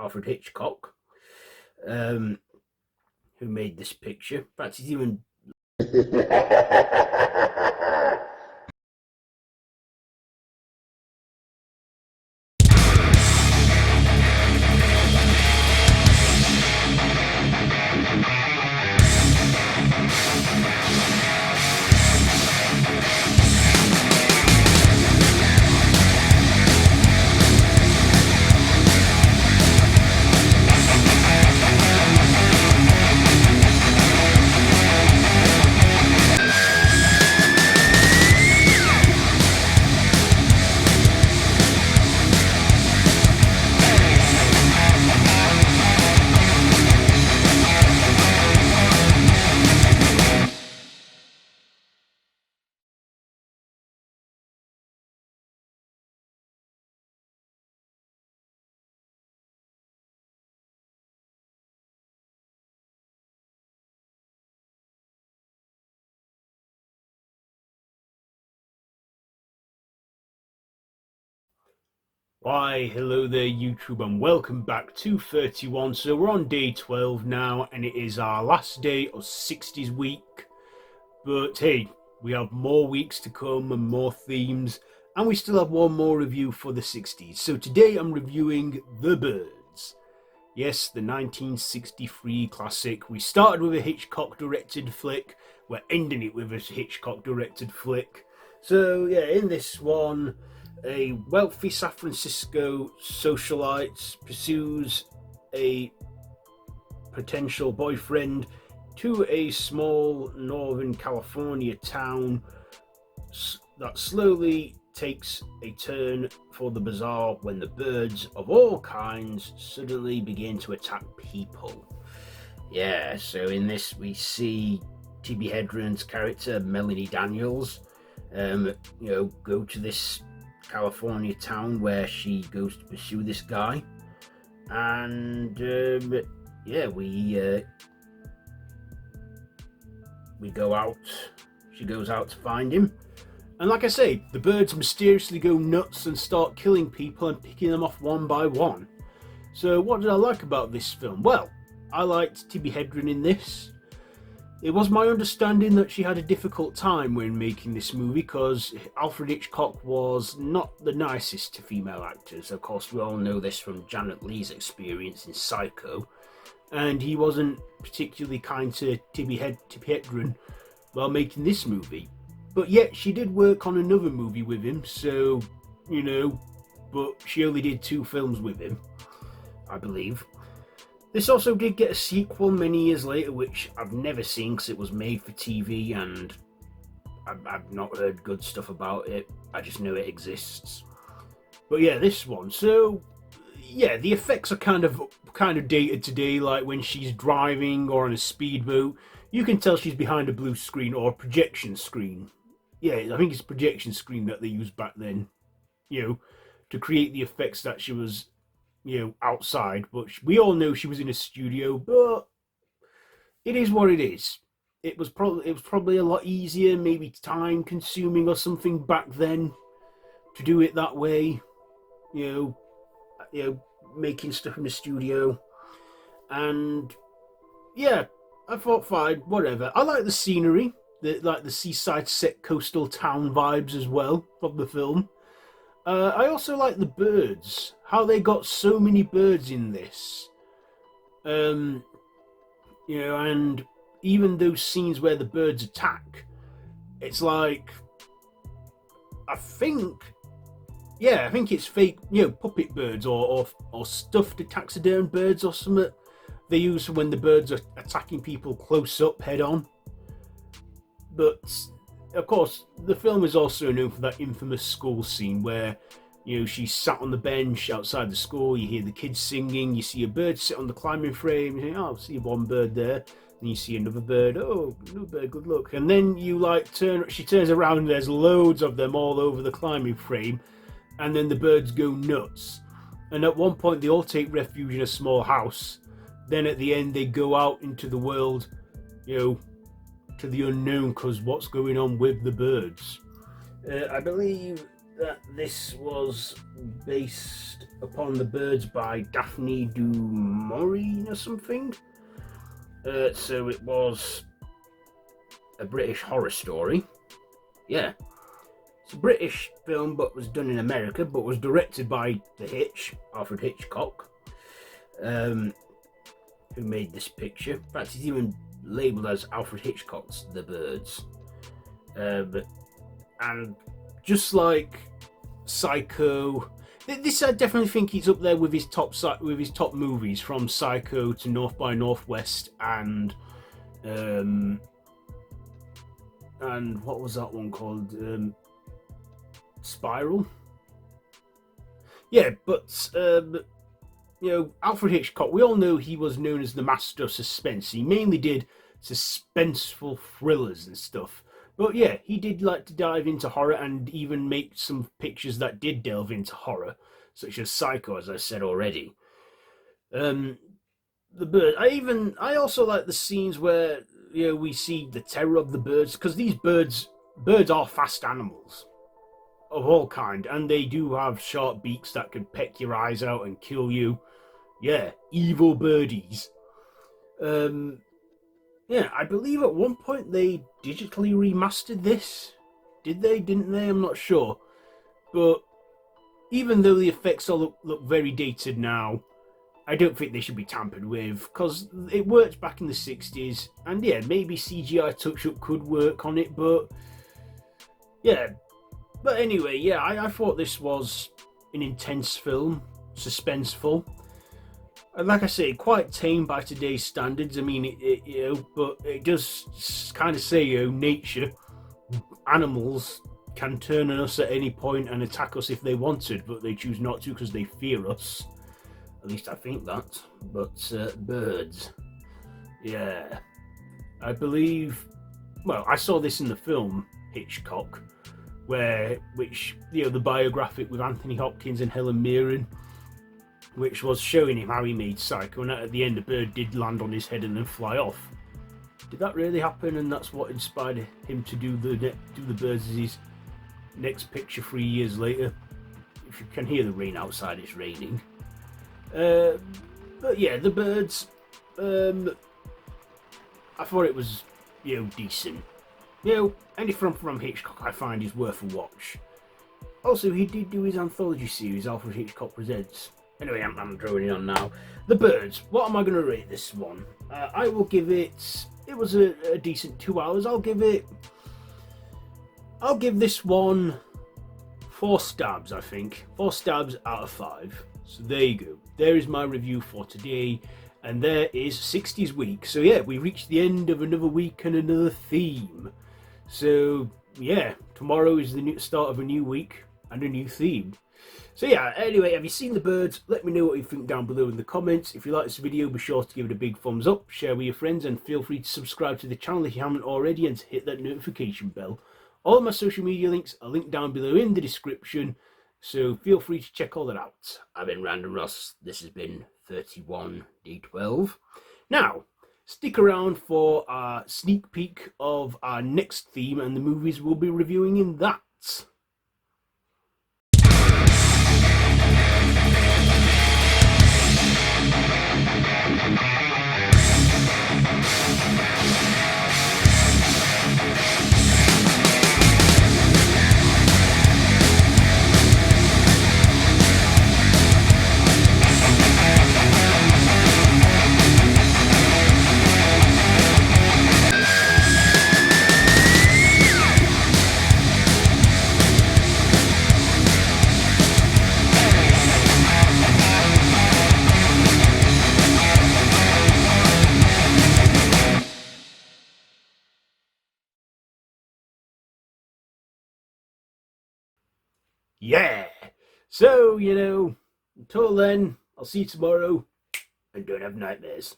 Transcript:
Alfred Hitchcock, who made this picture. In fact, he's even Why, hello there YouTube and welcome back to 31. So we're on day 12 now and it is our last day of 60s week. But hey, we have more weeks to come and more themes, and we still have one more review for the 60s. So today I'm reviewing The Birds. Yes, the 1963 classic. We started with a Hitchcock directed flick, we're ending it with a Hitchcock directed flick. So yeah, in this one, a wealthy San Francisco socialite pursues a potential boyfriend to a small Northern California town that slowly takes a turn for the bizarre when the birds of all kinds suddenly begin to attack people. Yeah, so in this we see Tippi Herdren's character, Melanie Daniels, go to this California town where she goes to pursue this guy, and we go out. She goes out to find him, and like I say, the birds mysteriously go nuts and start killing people and picking them off one by one. So what did I like about this film? Well, I liked Tippi Hedren in this. It was my understanding that she had a difficult time when making this movie because Alfred Hitchcock was not the nicest to female actors. Of course, we all know this from Janet Leigh's experience in Psycho, and he wasn't particularly kind to Tippi Hedren while making this movie. But yet, she did work on another movie with him, so, but she only did 2 films with him, I believe. This also did get a sequel many years later, which I've never seen because it was made for TV and I've not heard good stuff about it. I just know it exists. But yeah, this one. So yeah, the effects are kind of dated today, like when she's driving or on a speedboat. You can tell she's behind a blue screen or a projection screen. Yeah, I think it's a projection screen that they used back then, to create the effects that she was outside, but we all know she was in a studio. But it is what it is. It was probably a lot easier, maybe time consuming or something back then to do it that way. Making stuff in the studio, and yeah, I thought fine, whatever. I like the scenery, the seaside set coastal town vibes as well of the film. I also like the birds, how they got so many birds in this. And even those scenes where the birds attack, it's like, I think it's fake, puppet birds or stuffed taxidermy birds or something they use for when the birds are attacking people close up, head on. But of course, the film is also known for that infamous school scene where, she's sat on the bench outside the school, you hear the kids singing, you see a bird sit on the climbing frame, you think, oh, I see one bird there, and you see another bird, oh, no bird, good luck. And then she turns around and there's loads of them all over the climbing frame, and then the birds go nuts. And at one point, they all take refuge in a small house. Then at the end, they go out into the world, to the unknown, because what's going on with the birds. I believe that this was based upon The Birds by Daphne du Maurier or something. So it was a British horror story. Yeah. It's a British film, but was done in America, but was directed by Alfred Hitchcock, who made this picture. In fact, he's even labelled as Alfred Hitchcock's The Birds. And just like Psycho, this I definitely think he's up there with his top movies, from Psycho to North by Northwest and what was that one called? Spiral. Yeah, but Alfred Hitchcock, we all know he was known as the master of suspense. He mainly did suspenseful thrillers and stuff. But yeah, he did like to dive into horror and even make some pictures that did delve into horror, such as Psycho, as I said already. The bird. I also like the scenes where we see the terror of the birds, because these birds are fast animals of all kind, and they do have sharp beaks that could peck your eyes out and kill you. Yeah, evil birdies. Yeah, I believe at one point they digitally remastered this. Did they? Didn't they? I'm not sure. But even though the effects all look very dated now, I don't think they should be tampered with, because it worked back in the 60s. And yeah, maybe CGI touch-up could work on it, but yeah. But anyway, yeah, I thought this was an intense film, suspenseful. And like I say, quite tame by today's standards. I mean, but it does kind of say, nature, animals can turn on us at any point and attack us if they wanted, but they choose not to because they fear us. At least I think that. But birds, yeah, I believe. Well, I saw this in the film Hitchcock, which the biographic with Anthony Hopkins and Helen Mirren, which was showing him how he made Psycho, and at the end the bird did land on his head and then fly off. Did that really happen? And that's what inspired him to do the birds as his next picture 3 years later. If you can hear the rain outside, it's raining. But yeah, the birds. I thought it was decent. Anything from Hitchcock I find is worth a watch. Also, he did do his anthology series, Alfred Hitchcock Presents. Anyway, I'm droning on now. The Birds. What am I going to rate this one? I will give it. It was a decent 2 hours. I'll give this one 4 stabs. I think 4 stabs out of 5. So there you go. There is my review for today, and there is 60s week. So yeah, we reached the end of another week and another theme. So yeah, tomorrow is the start of a new week and a new theme. So yeah, anyway, have you seen The Birds? Let me know what you think down below in the comments. If you like this video, be sure to give it a big thumbs up, share with your friends, and feel free to subscribe to the channel if you haven't already, and to hit that notification bell. All of my social media links are linked down below in the description, so feel free to check all that out. I've been Random Ross. This has been 31D12. Now, stick around for a sneak peek of our next theme and the movies we'll be reviewing in that. Yeah. So, until then, I'll see you tomorrow, and don't have nightmares.